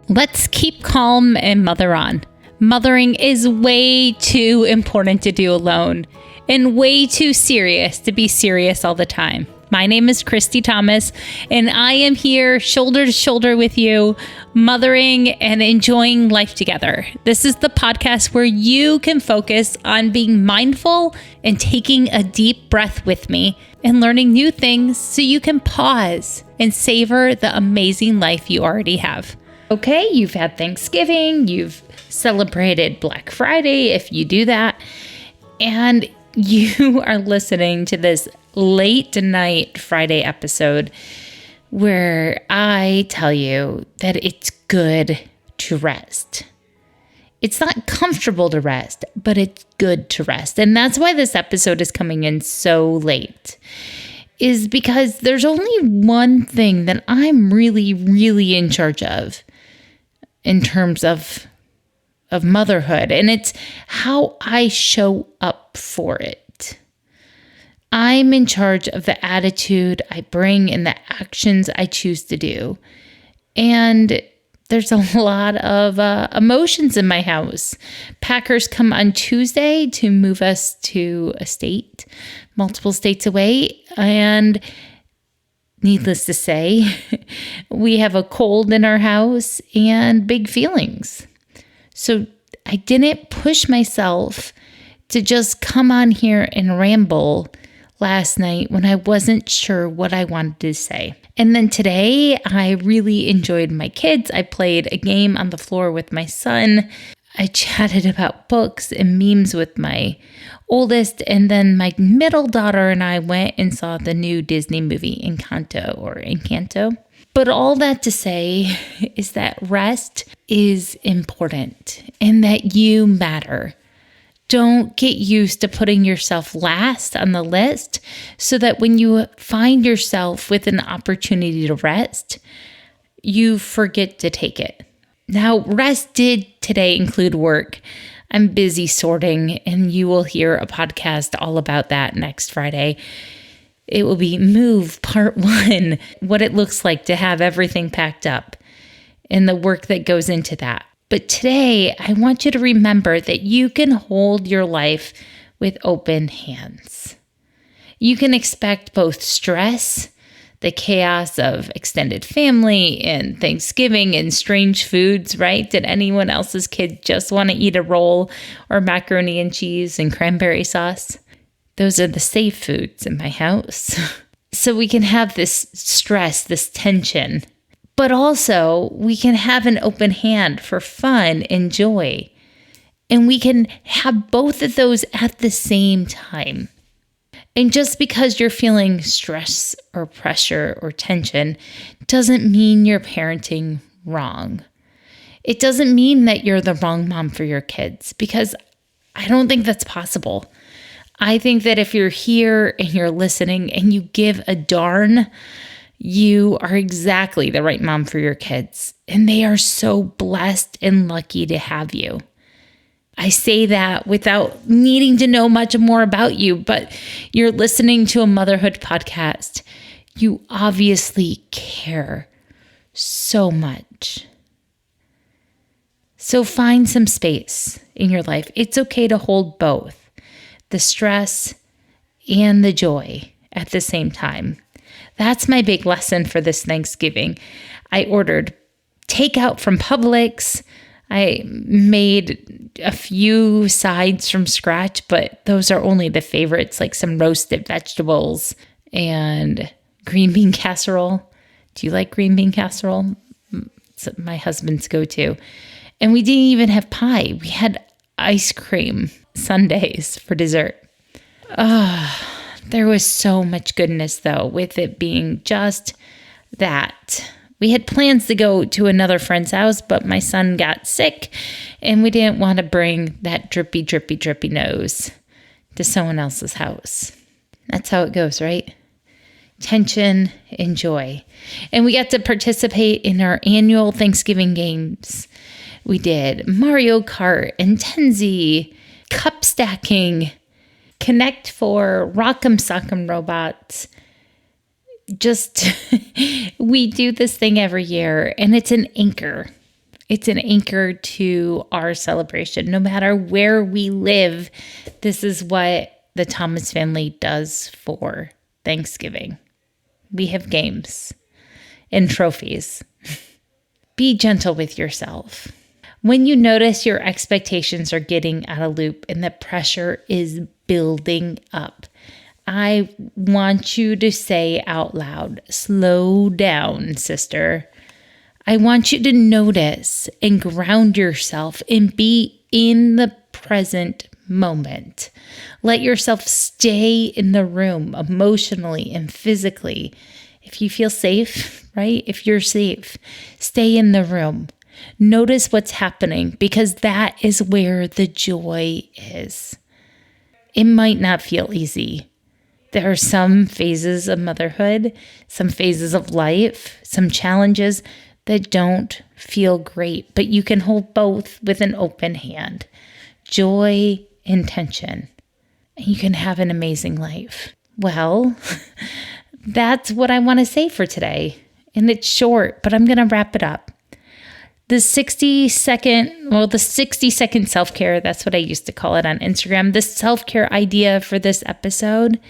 Let's keep calm and mother on. Mothering is way too important to do alone and way too serious to be serious all the time. My name is Christy Thomas, and I am here shoulder to shoulder with you, mothering and enjoying life together. This is the podcast where you can focus on being mindful and taking a deep breath with me and learning new things so you can pause and savor the amazing life you already have. Okay, you've had Thanksgiving, you've celebrated Black Friday if you do that, and you are listening to this late night Friday episode where I tell you that it's good to rest. It's not comfortable to rest, but it's good to rest. And that's why this episode is coming in so late, is because there's only one thing that I'm really in charge of in terms of motherhood, and it's how I show up for it. I'm in charge of the attitude I bring and the actions I choose to do. And there's a lot of emotions in my house. Packers come on Tuesday to move us to a state, multiple states away, and needless to say, we have a cold in our house and big feelings. So I didn't push myself to just come on here and ramble last night when I wasn't sure what I wanted to say. And then today, I really enjoyed my kids. I played a game on the floor with my son. I chatted about books and memes with my oldest, and then my middle daughter and I went and saw the new Disney movie Encanto. But all that to say is that rest is important and that you matter. Don't get used to putting yourself last on the list so that when you find yourself with an opportunity to rest, you forget to take it. Now, rest did today include work. I'm busy sorting, and you will hear a podcast all about that next Friday. It will be Move Part 1, what it looks like to have everything packed up and the work that goes into that. But today, I want you to remember that you can hold your life with open hands. You can expect both stress, the chaos of extended family and Thanksgiving and strange foods, right? Did anyone else's kid just want to eat a roll or macaroni and cheese and cranberry sauce? Those are the safe foods in my house. So we can have this stress, this tension, but also we can have an open hand for fun and joy. And we can have both of those at the same time. And just because you're feeling stress or pressure or tension doesn't mean you're parenting wrong. It doesn't mean that you're the wrong mom for your kids, because I don't think that's possible. I think that if you're here and you're listening and you give a darn, you are exactly the right mom for your kids. And they are so blessed and lucky to have you. I say that without needing to know much more about you, but you're listening to a motherhood podcast. You obviously care so much. So find some space in your life. It's okay to hold both, the stress and the joy at the same time. That's my big lesson for this Thanksgiving. I ordered takeout from Publix. I made a few sides from scratch, but those are only the favorites, like some roasted vegetables and green bean casserole. Do you like green bean casserole? It's my husband's go-to. And we didn't even have pie. We had ice cream sundaes for dessert. There was so much goodness, though, with it being just that. We had plans to go to another friend's house, but my son got sick, and we didn't want to bring that drippy nose to someone else's house. That's how it goes, right? Tension and joy. And we got to participate in our annual Thanksgiving games. We did Mario Kart and Tenzi, cup stacking, Connect 4, Rockem Sockem robots. Just, we do this thing every year, and it's an anchor It's an anchor to our celebration. No matter where we live, this is what the Thomas family does for Thanksgiving. We have games and trophies. Be gentle with yourself. When you notice your expectations are getting out of loop and the pressure is building up, I want you to say out loud, slow down, sister. I want you to notice and ground yourself and be in the present moment. Let yourself stay in the room emotionally and physically. If you feel safe, right? If you're safe, stay in the room. Notice what's happening because that is where the joy is. It might not feel easy. There are some phases of motherhood, some phases of life, some challenges that don't feel great, but you can hold both with an open hand. Joy and tension. And you can have an amazing life. Well, that's what I want to say for today. And it's short, but I'm going to wrap it up. The 60-second self-care, that's what I used to call it on Instagram. The self-care idea for this episode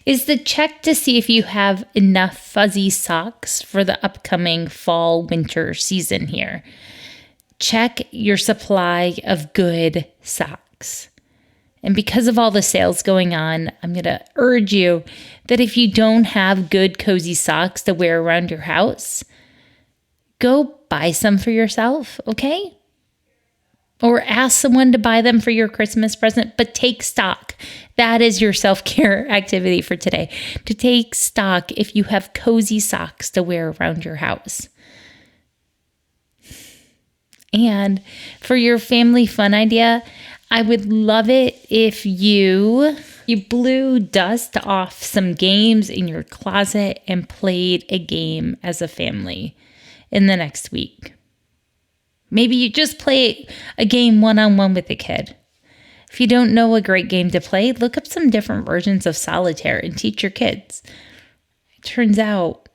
is to check to see if you have enough fuzzy socks for the upcoming fall-winter season here. Check your supply of good socks. And because of all the sales going on, I'm going to urge you that if you don't have good, cozy socks to wear around your house, go buy some for yourself, okay? Or ask someone to buy them for your Christmas present, but take stock. That is your self-care activity for today. To take stock if you have cozy socks to wear around your house. And for your family fun idea, I would love it if you blew dust off some games in your closet and played a game as a family in the next week. Maybe you just play a game one-on-one with a kid. If you don't know a great game to play, look up some different versions of solitaire and teach your kids. It turns out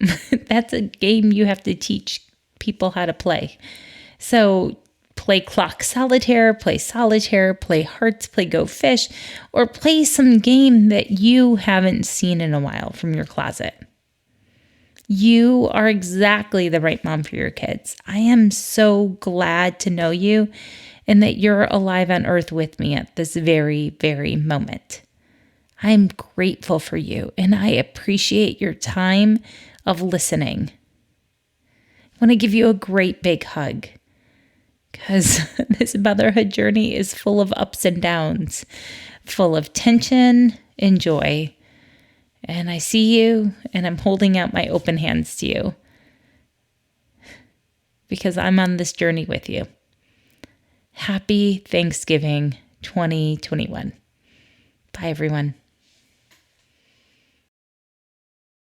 that's a game you have to teach people how to play. So play clock solitaire, play hearts, play go fish, or play some game that you haven't seen in a while from your closet. You are exactly the right mom for your kids. I am so glad to know you and that you're alive on earth with me at this very, very moment. I'm grateful for you and I appreciate your time of listening. I want to give you a great big hug because this motherhood journey is full of ups and downs, full of tension and joy. And I see you, and I'm holding out my open hands to you because I'm on this journey with you. Happy Thanksgiving 2021. Bye, everyone.